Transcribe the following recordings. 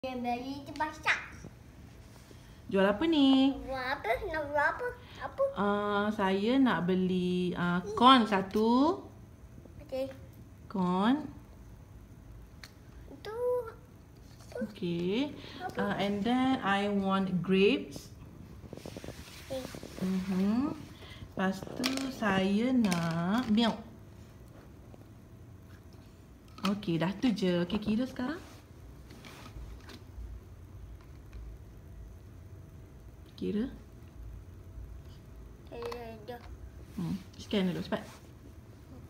Dia beli tu masak. Jual apa ni? Buat apa? Nak buat apa? Apa? Saya nak beli corn satu. Okey. Corn. Itu Okay. And then I want grapes. okey. Lepas tu saya nak milk. Okay, dah tu je. Okay, kira sekarang. Kira. Dah. Scan dulu cepat.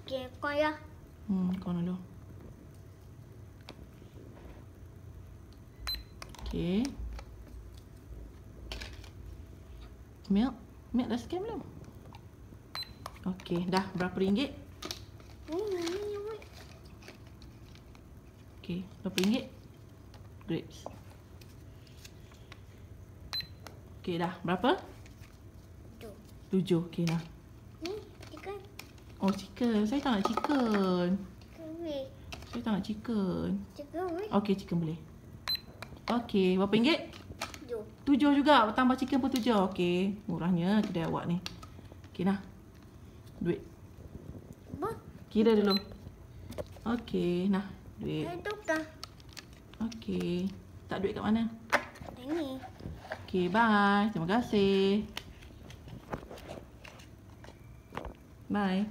Okey, kau ya. Corn dulu. Okay. Milk. Milk dah scan belum? Okay, dah berapa ringgit? Okay, berapa ringgit? Grapes. Okay, dah berapa? 7. Okay, dah. Ni, chicken. Oh, chicken. Saya tak nak chicken. Kue. Saya tak nak chicken. Chicken weh. Okay, chicken boleh. Okay, berapa ringgit? 7. 7 juga. Tambah chicken pun 7. Okay, murahnya kedai awak ni. Okay, dah. Duit. Apa? Kira dulu. Okay, nah. Duit. Itu dah. Okay. Tak duit kat mana? Ini. Okay, bye. Terima kasih. Bye.